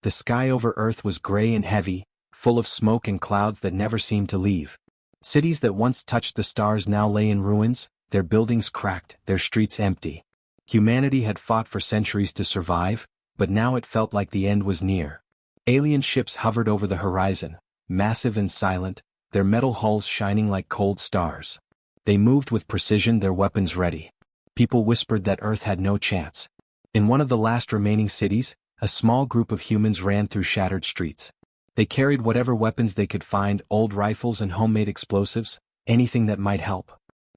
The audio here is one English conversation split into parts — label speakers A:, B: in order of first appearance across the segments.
A: The sky over Earth was gray and heavy, full of smoke and clouds that never seemed to leave. Cities that once touched the stars now lay in ruins, their buildings cracked, their streets empty. Humanity had fought for centuries to survive, but now it felt like the end was near. Alien ships hovered over the horizon, massive and silent, their metal hulls shining like cold stars. They moved with precision, their weapons ready. People whispered that Earth had no chance. In one of the last remaining cities, a small group of humans ran through shattered streets. They carried whatever weapons they could find, old rifles and homemade explosives, anything that might help.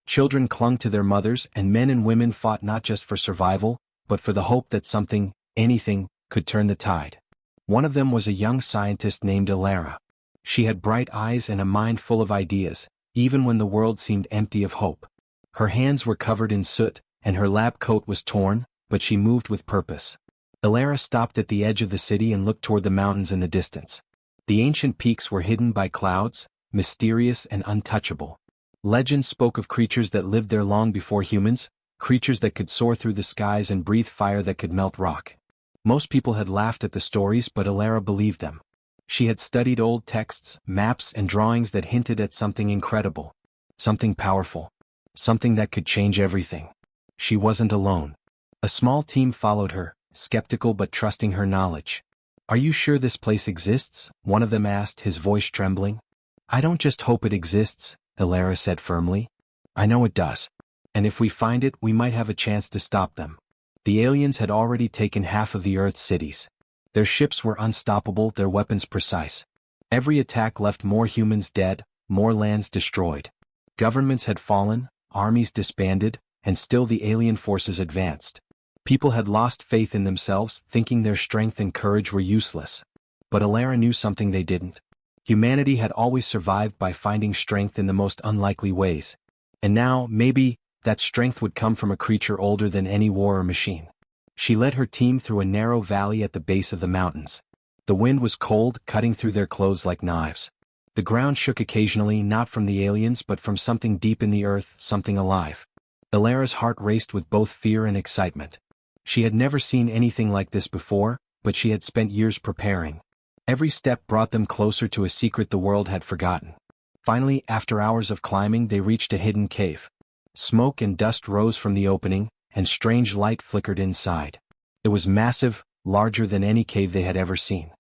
A: Children clung to their mothers, and men and women fought not just for survival, but for the hope that something, anything, could turn the tide. One of them was a young scientist named Alara. She had bright eyes and a mind full of ideas, even when the world seemed empty of hope. Her hands were covered in soot, and her lab coat was torn, but she moved with purpose. Alara stopped at the edge of the city and looked toward the mountains in the distance. The ancient peaks were hidden by clouds, mysterious and untouchable. Legends spoke of creatures that lived there long before humans, creatures that could soar through the skies and breathe fire that could melt rock. Most people had laughed at the stories, but Alara believed them. She had studied old texts, maps and drawings that hinted at something incredible. Something powerful. Something that could change everything. She wasn't alone. A small team followed her, skeptical but trusting her knowledge. "Are you sure this place exists?" one of them asked, his voice trembling. "I don't just hope it exists," Alara said firmly. "I know it does. And if we find it, we might have a chance to stop them." The aliens had already taken half of the Earth's cities. Their ships were unstoppable, their weapons precise. Every attack left more humans dead, more lands destroyed. Governments had fallen, armies disbanded, and still the alien forces advanced. People had lost faith in themselves, thinking their strength and courage were useless. But Alara knew something they didn't. Humanity had always survived by finding strength in the most unlikely ways. And now, maybe, that strength would come from a creature older than any war or machine. She led her team through a narrow valley at the base of the mountains. The wind was cold, cutting through their clothes like knives. The ground shook occasionally, not from the aliens but from something deep in the earth, something alive. Alara's heart raced with both fear and excitement. She had never seen anything like this before, but she had spent years preparing. Every step brought them closer to a secret the world had forgotten. Finally, after hours of climbing, they reached a hidden cave. Smoke and dust rose from the opening, and strange light flickered inside. It was massive, larger than any cave they had ever seen.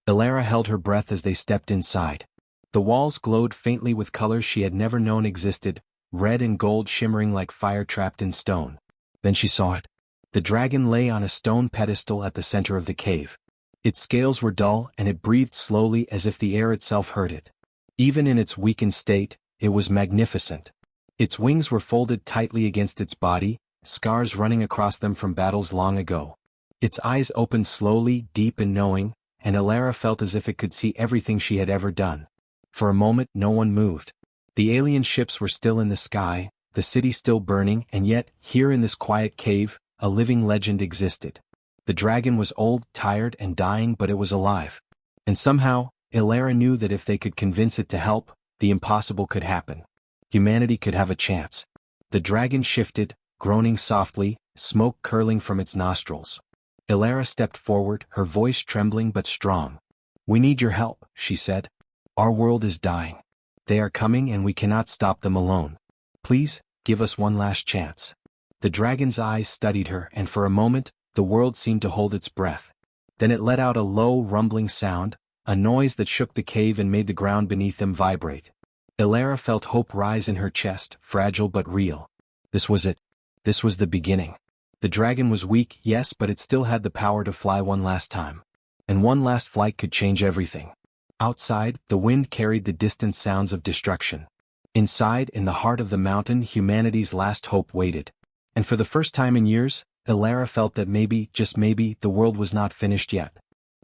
A: Alara held her breath as they stepped inside. The walls glowed faintly with colors she had never known existed, red and gold shimmering like fire trapped in stone. Then she saw it. The dragon lay on a stone pedestal at the center of the cave. Its scales were dull, and it breathed slowly as if the air itself heard it. Even in its weakened state, it was magnificent. Its wings were folded tightly against its body, scars running across them from battles long ago. Its eyes opened slowly, deep and knowing, and Alara felt as if it could see everything she had ever done. For a moment, no one moved. The alien ships were still in the sky, the city still burning, and yet, here in this quiet cave, a living legend existed. The dragon was old, tired, and dying, but it was alive. And somehow, Alara knew that if they could convince it to help, the impossible could happen. Humanity could have a chance. The dragon shifted, groaning softly, smoke curling from its nostrils. Alara stepped forward, her voice trembling but strong. "We need your help," she said. "Our world is dying. They are coming and we cannot stop them alone. Please, give us one last chance." The dragon's eyes studied her, and for a moment, the world seemed to hold its breath. Then it let out a low, rumbling sound, a noise that shook the cave and made the ground beneath them vibrate. Alara felt hope rise in her chest, fragile but real. This was it. This was the beginning. The dragon was weak, yes, but it still had the power to fly one last time. And one last flight could change everything. Outside, the wind carried the distant sounds of destruction. Inside, in the heart of the mountain, humanity's last hope waited. And for the first time in years, Alara felt that maybe, just maybe, the world was not finished yet.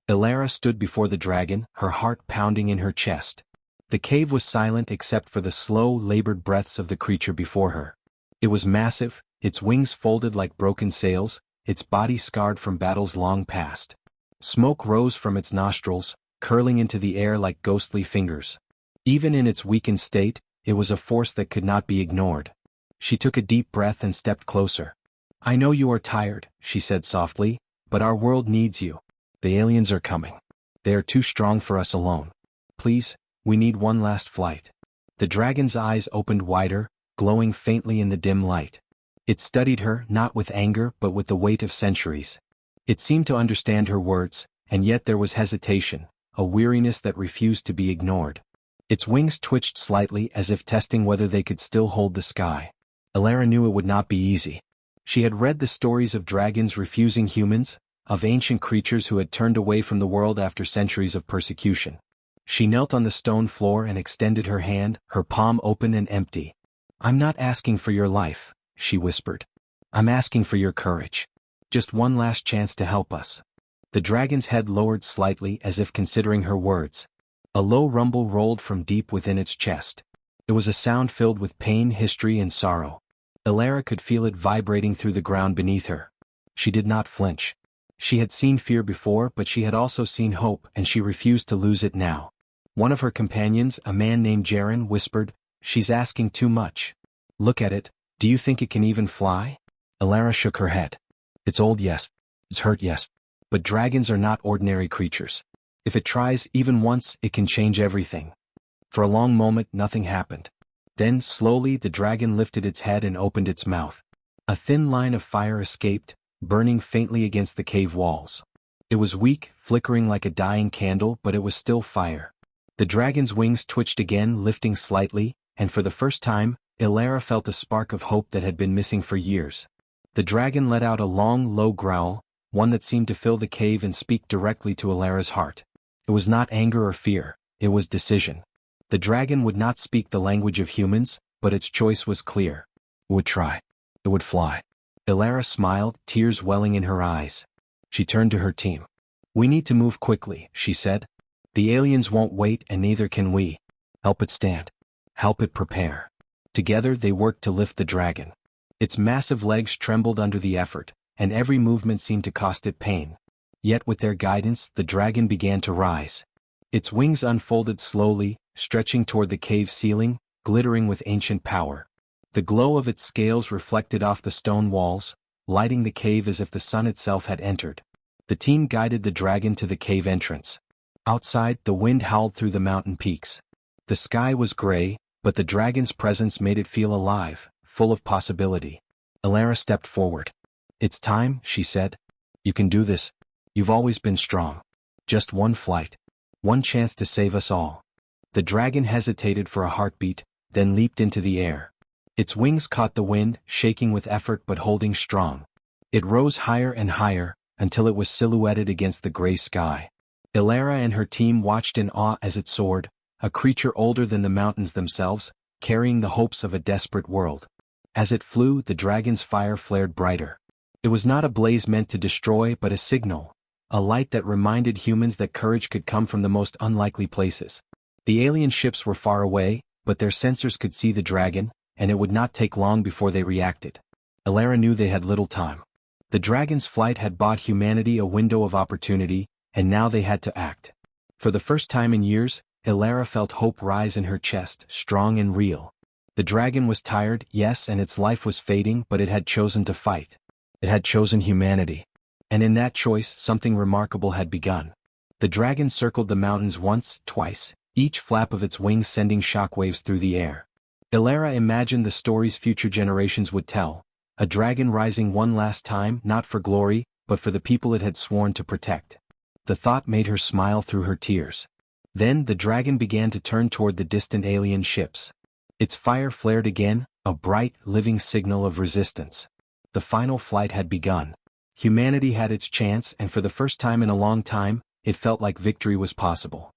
A: Alara stood before the dragon, her heart pounding in her chest. The cave was silent except for the slow, labored breaths of the creature before her. It was massive, its wings folded like broken sails, its body scarred from battles long past. Smoke rose from its nostrils, curling into the air like ghostly fingers. Even in its weakened state, it was a force that could not be ignored. She took a deep breath and stepped closer. "I know you are tired," she said softly, "but our world needs you. The aliens are coming. They are too strong for us alone. Please, we need one last flight. The dragon's eyes opened wider, glowing faintly in the dim light. It studied her, not with anger but with the weight of centuries. It seemed to understand her words, and yet there was hesitation, a weariness that refused to be ignored. Its wings twitched slightly as if testing whether they could still hold the sky. Elara knew it would not be easy. She had read the stories of dragons refusing humans, of ancient creatures who had turned away from the world after centuries of persecution. She knelt on the stone floor and extended her hand, her palm open and empty. "I'm not asking for your life," she whispered. "I'm asking for your courage. Just one last chance to help us." The dragon's head lowered slightly as if considering her words. A low rumble rolled from deep within its chest. It was a sound filled with pain, history, and sorrow. Elara could feel it vibrating through the ground beneath her. She did not flinch. She had seen fear before, but she had also seen hope, and she refused to lose it now. One of her companions, a man named Jaren, whispered, "She's asking too much. Look at it, do you think it can even fly?" Elara shook her head. "It's old, yes. It's hurt, yes. But dragons are not ordinary creatures. If it tries even once, it can change everything." For a long moment nothing happened. Then, slowly, the dragon lifted its head and opened its mouth. A thin line of fire escaped, burning faintly against the cave walls. It was weak, flickering like a dying candle, but it was still fire. The dragon's wings twitched again, lifting slightly, and for the first time, Elara felt a spark of hope that had been missing for years. The dragon let out a long, low growl, one that seemed to fill the cave and speak directly to Elara's heart. It was not anger or fear, it was decision. The dragon would not speak the language of humans, but its choice was clear. It would try. It would fly. Elara smiled, tears welling in her eyes. She turned to her team. "We need to move quickly," she said. "The aliens won't wait and neither can we. Help it stand. Help it prepare." Together they worked to lift the dragon. Its massive legs trembled under the effort, and every movement seemed to cost it pain. Yet with their guidance, the dragon began to rise. Its wings unfolded slowly, stretching toward the cave ceiling, glittering with ancient power. The glow of its scales reflected off the stone walls, lighting the cave as if the sun itself had entered. The team guided the dragon to the cave entrance. Outside, the wind howled through the mountain peaks. The sky was gray, but the dragon's presence made it feel alive, full of possibility. Elara stepped forward. "It's time," she said. "You can do this. You've always been strong. Just one flight. One chance to save us all." The dragon hesitated for a heartbeat, then leaped into the air. Its wings caught the wind, shaking with effort but holding strong. It rose higher and higher, until it was silhouetted against the gray sky. Elara and her team watched in awe as it soared, a creature older than the mountains themselves, carrying the hopes of a desperate world. As it flew, the dragon's fire flared brighter. It was not a blaze meant to destroy but a signal, a light that reminded humans that courage could come from the most unlikely places. The alien ships were far away, but their sensors could see the dragon, and it would not take long before they reacted. Elara knew they had little time. The dragon's flight had bought humanity a window of opportunity, and now they had to act. For the first time in years, Elara felt hope rise in her chest, strong and real. The dragon was tired, yes, and its life was fading, but it had chosen to fight. It had chosen humanity. And in that choice, something remarkable had begun. The dragon circled the mountains once, twice, each flap of its wings sending shockwaves through the air. Elara imagined the stories future generations would tell, a dragon rising one last time, not for glory, but for the people it had sworn to protect. The thought made her smile through her tears. Then the dragon began to turn toward the distant alien ships. Its fire flared again, a bright, living signal of resistance. The final flight had begun. Humanity had its chance, and for the first time in a long time, it felt like victory was possible.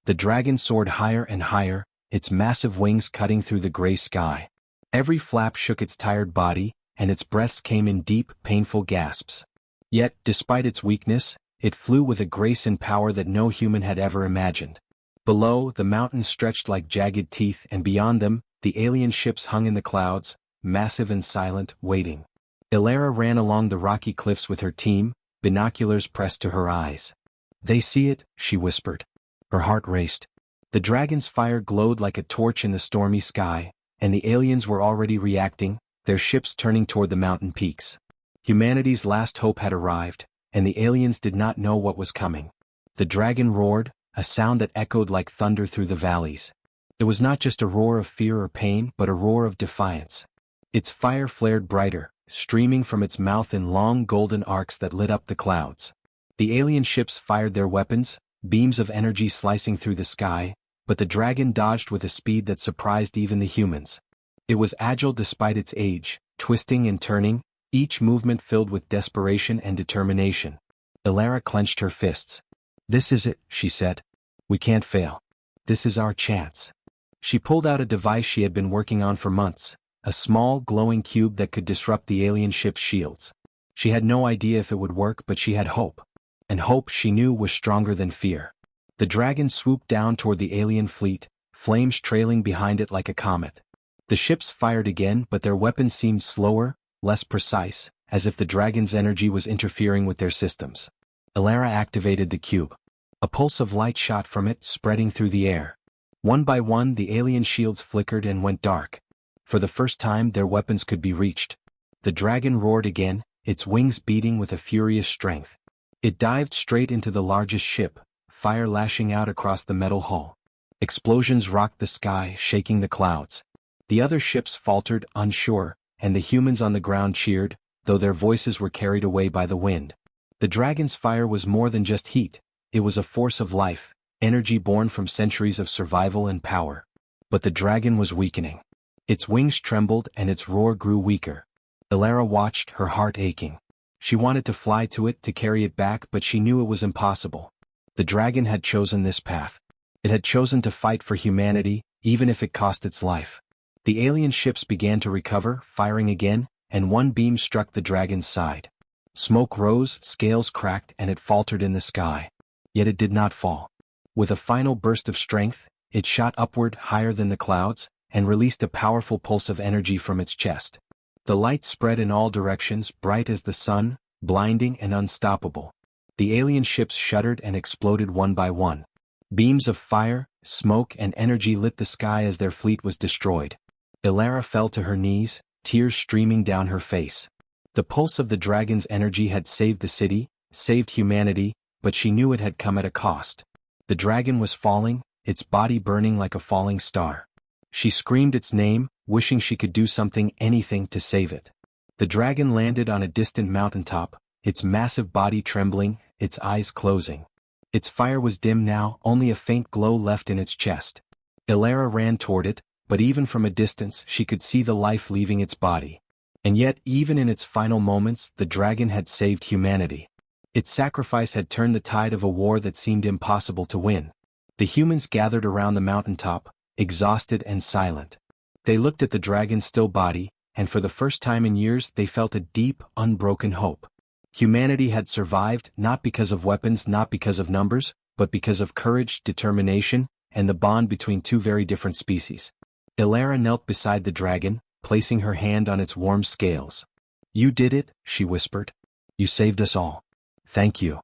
A: The dragon soared higher and higher, its massive wings cutting through the gray sky. Every flap shook its tired body, and its breaths came in deep, painful gasps. Yet, despite its weakness, it flew with a grace and power that no human had ever imagined. Below, the mountains stretched like jagged teeth, and beyond them, the alien ships hung in the clouds, massive and silent, waiting. Elara ran along the rocky cliffs with her team, binoculars pressed to her eyes. "They see it," she whispered. Her heart raced. The dragon's fire glowed like a torch in the stormy sky, and the aliens were already reacting, their ships turning toward the mountain peaks. Humanity's last hope had arrived, and the aliens did not know what was coming. The dragon roared, a sound that echoed like thunder through the valleys. It was not just a roar of fear or pain but a roar of defiance. Its fire flared brighter, streaming from its mouth in long golden arcs that lit up the clouds. The alien ships fired their weapons, beams of energy slicing through the sky, but the dragon dodged with a speed that surprised even the humans. It was agile despite its age, twisting and turning, each movement filled with desperation and determination. Elara clenched her fists. "This is it," she said. "We can't fail. This is our chance." She pulled out a device she had been working on for months, a small, glowing cube that could disrupt the alien ship's shields. She had no idea if it would work, but she had hope. And hope, she knew, was stronger than fear. The dragon swooped down toward the alien fleet, flames trailing behind it like a comet. The ships fired again, but their weapons seemed slower, less precise, as if the dragon's energy was interfering with their systems. Elara activated the cube. A pulse of light shot from it, spreading through the air. One by one, the alien shields flickered and went dark. For the first time, their weapons could be reached. The dragon roared again, its wings beating with a furious strength. It dived straight into the largest ship, fire lashing out across the metal hull. Explosions rocked the sky, shaking the clouds. The other ships faltered, unsure, and the humans on the ground cheered, though their voices were carried away by the wind. The dragon's fire was more than just heat. It was a force of life, energy born from centuries of survival and power. But the dragon was weakening. Its wings trembled and its roar grew weaker. Elara watched, her heart aching. She wanted to fly to it, to carry it back, but she knew it was impossible. The dragon had chosen this path. It had chosen to fight for humanity, even if it cost its life. The alien ships began to recover, firing again, and one beam struck the dragon's side. Smoke rose, scales cracked, and it faltered in the sky. Yet it did not fall. With a final burst of strength, it shot upward, higher than the clouds, and released a powerful pulse of energy from its chest. The light spread in all directions, bright as the sun, blinding and unstoppable. The alien ships shuddered and exploded one by one. Beams of fire, smoke, and energy lit the sky as their fleet was destroyed. Elara fell to her knees, tears streaming down her face. The pulse of the dragon's energy had saved the city, saved humanity, but she knew it had come at a cost. The dragon was falling, its body burning like a falling star. She screamed its name, wishing she could do something, anything, to save it. The dragon landed on a distant mountaintop, its massive body trembling, its eyes closing. Its fire was dim now, only a faint glow left in its chest. Elara ran toward it, but even from a distance she could see the life leaving its body. And yet, even in its final moments, the dragon had saved humanity. Its sacrifice had turned the tide of a war that seemed impossible to win. The humans gathered around the mountaintop, exhausted and silent. They looked at the dragon's still body, and for the first time in years they felt a deep, unbroken hope. Humanity had survived, not because of weapons, not because of numbers, but because of courage, determination, and the bond between two very different species. Elara knelt beside the dragon, placing her hand on its warm scales. "You did it," she whispered. "You saved us all. Thank you."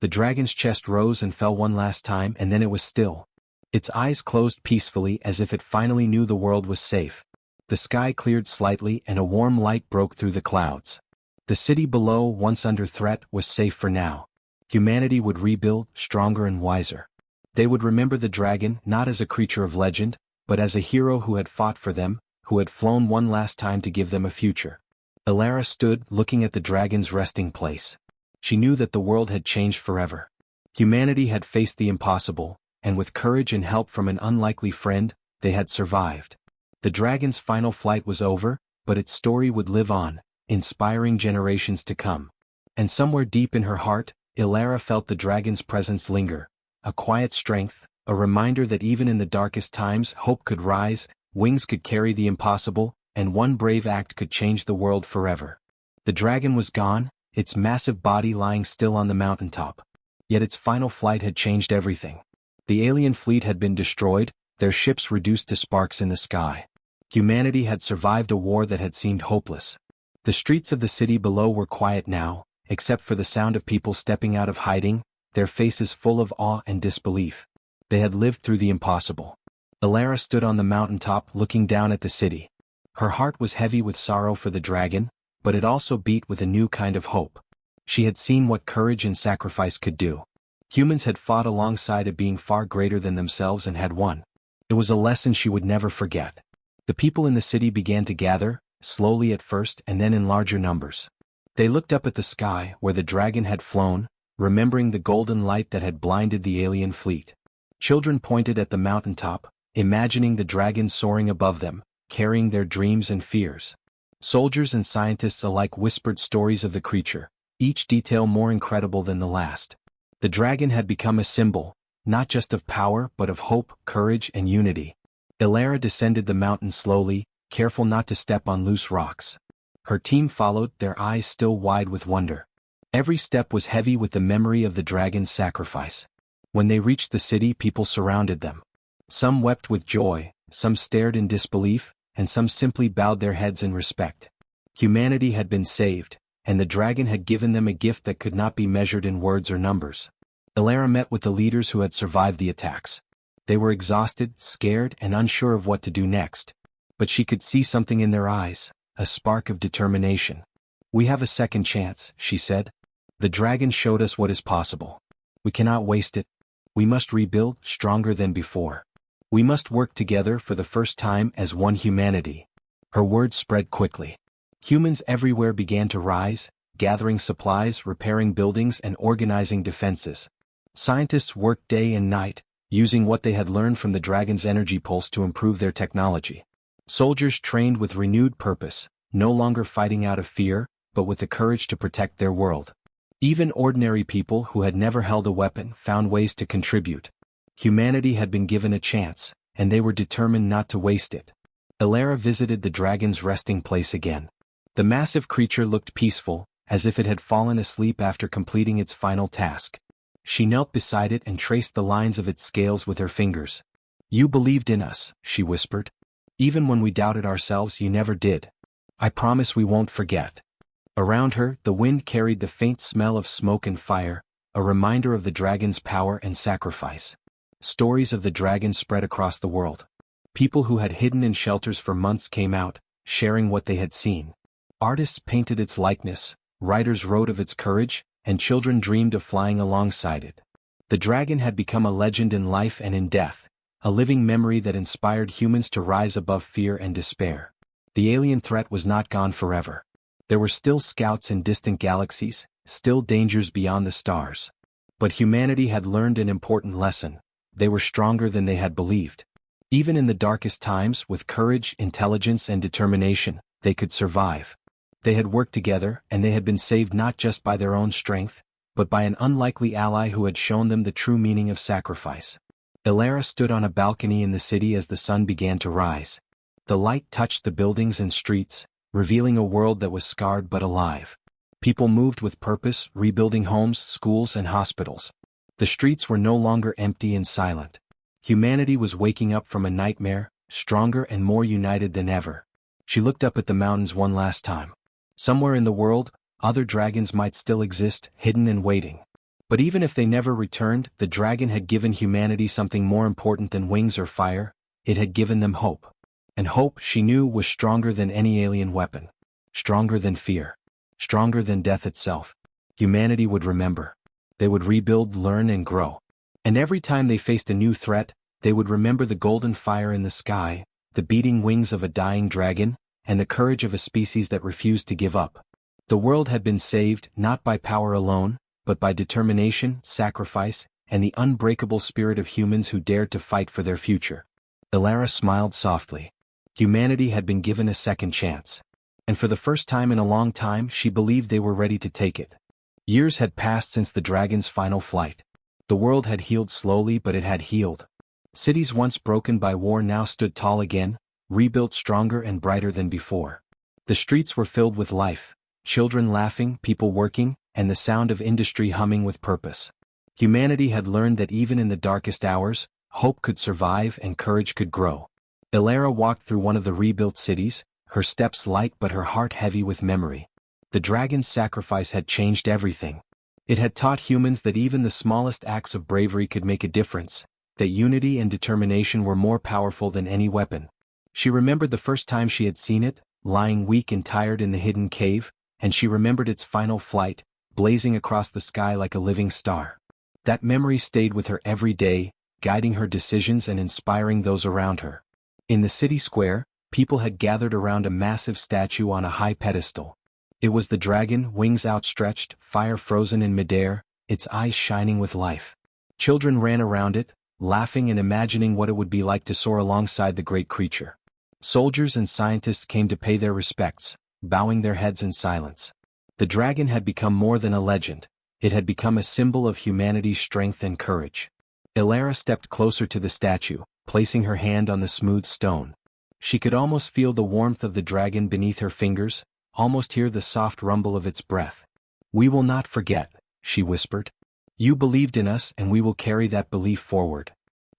A: The dragon's chest rose and fell one last time, and then it was still. Its eyes closed peacefully, as if it finally knew the world was safe. The sky cleared slightly and a warm light broke through the clouds. The city below, once under threat, was safe for now. Humanity would rebuild, stronger and wiser. They would remember the dragon, not as a creature of legend, but as a hero who had fought for them, who had flown one last time to give them a future. Elara stood, looking at the dragon's resting place. She knew that the world had changed forever. Humanity had faced the impossible, and with courage and help from an unlikely friend, they had survived. The dragon's final flight was over, but its story would live on, inspiring generations to come. And somewhere deep in her heart, Elara felt the dragon's presence linger, a quiet strength, a reminder that even in the darkest times hope could rise, wings could carry the impossible, and one brave act could change the world forever. The dragon was gone, its massive body lying still on the mountaintop. Yet its final flight had changed everything. The alien fleet had been destroyed, their ships reduced to sparks in the sky. Humanity had survived a war that had seemed hopeless. The streets of the city below were quiet now, except for the sound of people stepping out of hiding, their faces full of awe and disbelief. They had lived through the impossible. Elara stood on the mountaintop looking down at the city. Her heart was heavy with sorrow for the dragon, but it also beat with a new kind of hope. She had seen what courage and sacrifice could do. Humans had fought alongside a being far greater than themselves and had won. It was a lesson she would never forget. The people in the city began to gather, slowly at first and then in larger numbers. They looked up at the sky where the dragon had flown, remembering the golden light that had blinded the alien fleet. Children pointed at the mountaintop, imagining the dragon soaring above them, carrying their dreams and fears. Soldiers and scientists alike whispered stories of the creature, each detail more incredible than the last. The dragon had become a symbol, not just of power but of hope, courage, and unity. Ilara descended the mountain slowly, careful not to step on loose rocks. Her team followed, their eyes still wide with wonder. Every step was heavy with the memory of the dragon's sacrifice. When they reached the city, people surrounded them. Some wept with joy, some stared in disbelief, and some simply bowed their heads in respect. Humanity had been saved, and the dragon had given them a gift that could not be measured in words or numbers. Ilara met with the leaders who had survived the attacks. They were exhausted, scared, and unsure of what to do next. But she could see something in their eyes, a spark of determination. "We have a second chance," she said. "The dragon showed us what is possible. We cannot waste it. We must rebuild, stronger than before. We must work together for the first time as one humanity." Her words spread quickly. Humans everywhere began to rise, gathering supplies, repairing buildings, and organizing defenses. Scientists worked day and night, using what they had learned from the dragon's energy pulse to improve their technology. Soldiers trained with renewed purpose, no longer fighting out of fear, but with the courage to protect their world. Even ordinary people who had never held a weapon found ways to contribute. Humanity had been given a chance, and they were determined not to waste it. Ilara visited the dragon's resting place again. The massive creature looked peaceful, as if it had fallen asleep after completing its final task. She knelt beside it and traced the lines of its scales with her fingers. "You believed in us," she whispered. "Even when we doubted ourselves, you never did. I promise we won't forget." Around her, the wind carried the faint smell of smoke and fire, a reminder of the dragon's power and sacrifice. Stories of the dragon spread across the world. People who had hidden in shelters for months came out, sharing what they had seen. Artists painted its likeness, writers wrote of its courage, and children dreamed of flying alongside it. The dragon had become a legend in life and in death, a living memory that inspired humans to rise above fear and despair. The alien threat was not gone forever. There were still scouts in distant galaxies, still dangers beyond the stars. But humanity had learned an important lesson. They were stronger than they had believed. Even in the darkest times, with courage, intelligence, and determination, they could survive. They had worked together, and they had been saved not just by their own strength, but by an unlikely ally who had shown them the true meaning of sacrifice. Ilara stood on a balcony in the city as the sun began to rise. The light touched the buildings and streets, revealing a world that was scarred but alive. People moved with purpose, rebuilding homes, schools, and hospitals. The streets were no longer empty and silent. Humanity was waking up from a nightmare, stronger and more united than ever. She looked up at the mountains one last time. Somewhere in the world, other dragons might still exist, hidden and waiting. But even if they never returned, the dragon had given humanity something more important than wings or fire. It had given them hope. And hope, she knew, was stronger than any alien weapon. Stronger than fear. Stronger than death itself. Humanity would remember. They would rebuild, learn, and grow. And every time they faced a new threat, they would remember the golden fire in the sky, the beating wings of a dying dragon, and the courage of a species that refused to give up. The world had been saved, not by power alone, but by determination, sacrifice, and the unbreakable spirit of humans who dared to fight for their future. Ilara smiled softly. Humanity had been given a second chance. And for the first time in a long time, she believed they were ready to take it. Years had passed since the dragon's final flight. The world had healed slowly, but it had healed. Cities once broken by war now stood tall again, rebuilt stronger and brighter than before. The streets were filled with life, children laughing, people working, and the sound of industry humming with purpose. Humanity had learned that even in the darkest hours, hope could survive and courage could grow. Ilara walked through one of the rebuilt cities, her steps light but her heart heavy with memory. The dragon's sacrifice had changed everything. It had taught humans that even the smallest acts of bravery could make a difference, that unity and determination were more powerful than any weapon. She remembered the first time she had seen it, lying weak and tired in the hidden cave, and she remembered its final flight, blazing across the sky like a living star. That memory stayed with her every day, guiding her decisions and inspiring those around her. In the city square, people had gathered around a massive statue on a high pedestal. It was the dragon, wings outstretched, fire frozen in midair, its eyes shining with life. Children ran around it, laughing and imagining what it would be like to soar alongside the great creature. Soldiers and scientists came to pay their respects, bowing their heads in silence. The dragon had become more than a legend. It had become a symbol of humanity's strength and courage. Ilara stepped closer to the statue, placing her hand on the smooth stone. She could almost feel the warmth of the dragon beneath her fingers, almost hear the soft rumble of its breath. "We will not forget," she whispered. "You believed in us and we will carry that belief forward."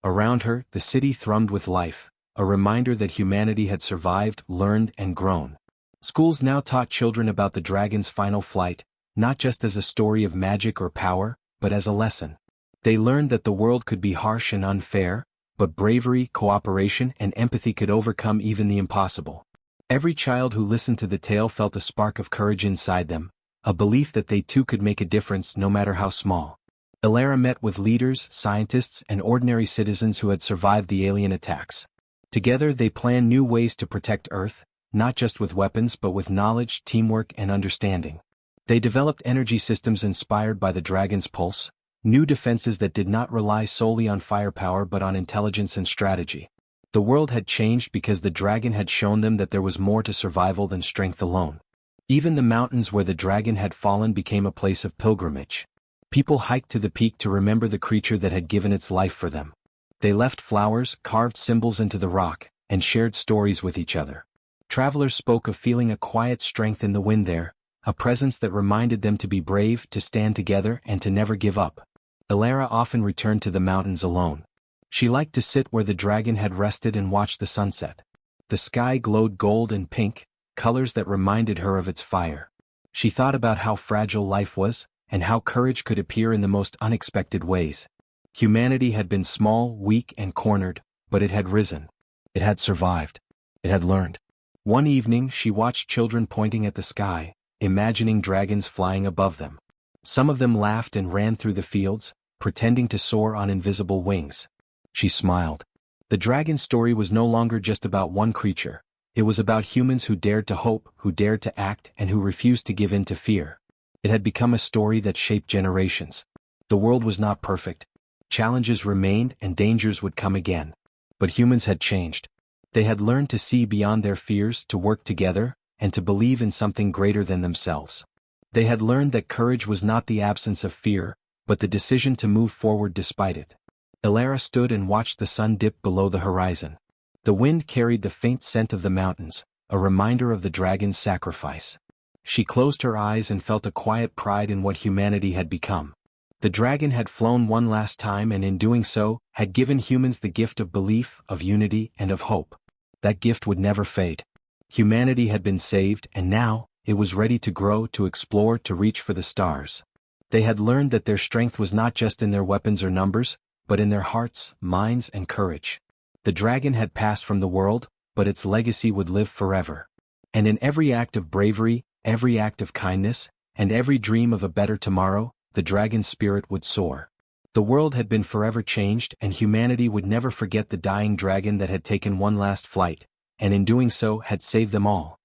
A: Around her, the city thrummed with life, a reminder that humanity had survived, learned, and grown. Schools now taught children about the dragon's final flight, not just as a story of magic or power, but as a lesson. They learned that the world could be harsh and unfair, but bravery, cooperation, and empathy could overcome even the impossible. Every child who listened to the tale felt a spark of courage inside them, a belief that they too could make a difference no matter how small. Ilara met with leaders, scientists, and ordinary citizens who had survived the alien attacks. Together they planned new ways to protect Earth, not just with weapons but with knowledge, teamwork, and understanding. They developed energy systems inspired by the dragon's pulse, new defenses that did not rely solely on firepower but on intelligence and strategy. The world had changed because the dragon had shown them that there was more to survival than strength alone. Even the mountains where the dragon had fallen became a place of pilgrimage. People hiked to the peak to remember the creature that had given its life for them. They left flowers, carved symbols into the rock, and shared stories with each other. Travelers spoke of feeling a quiet strength in the wind there, a presence that reminded them to be brave, to stand together, and to never give up. Ilara often returned to the mountains alone. She liked to sit where the dragon had rested and watch the sunset. The sky glowed gold and pink, colors that reminded her of its fire. She thought about how fragile life was, and how courage could appear in the most unexpected ways. Humanity had been small, weak, and cornered, but it had risen. It had survived. It had learned. One evening she watched children pointing at the sky, imagining dragons flying above them. Some of them laughed and ran through the fields, pretending to soar on invisible wings. She smiled. The dragon story was no longer just about one creature. It was about humans who dared to hope, who dared to act, and who refused to give in to fear. It had become a story that shaped generations. The world was not perfect. Challenges remained and dangers would come again. But humans had changed. They had learned to see beyond their fears, to work together, and to believe in something greater than themselves. They had learned that courage was not the absence of fear, but the decision to move forward despite it. Ilara stood and watched the sun dip below the horizon. The wind carried the faint scent of the mountains, a reminder of the dragon's sacrifice. She closed her eyes and felt a quiet pride in what humanity had become. The dragon had flown one last time and in doing so, had given humans the gift of belief, of unity, and of hope. That gift would never fade. Humanity had been saved and now, it was ready to grow, to explore, to reach for the stars. They had learned that their strength was not just in their weapons or numbers, but in their hearts, minds, and courage. The dragon had passed from the world, but its legacy would live forever. And in every act of bravery, every act of kindness, and every dream of a better tomorrow, the dragon's spirit would soar. The world had been forever changed and humanity would never forget the dying dragon that had taken one last flight, and in doing so had saved them all.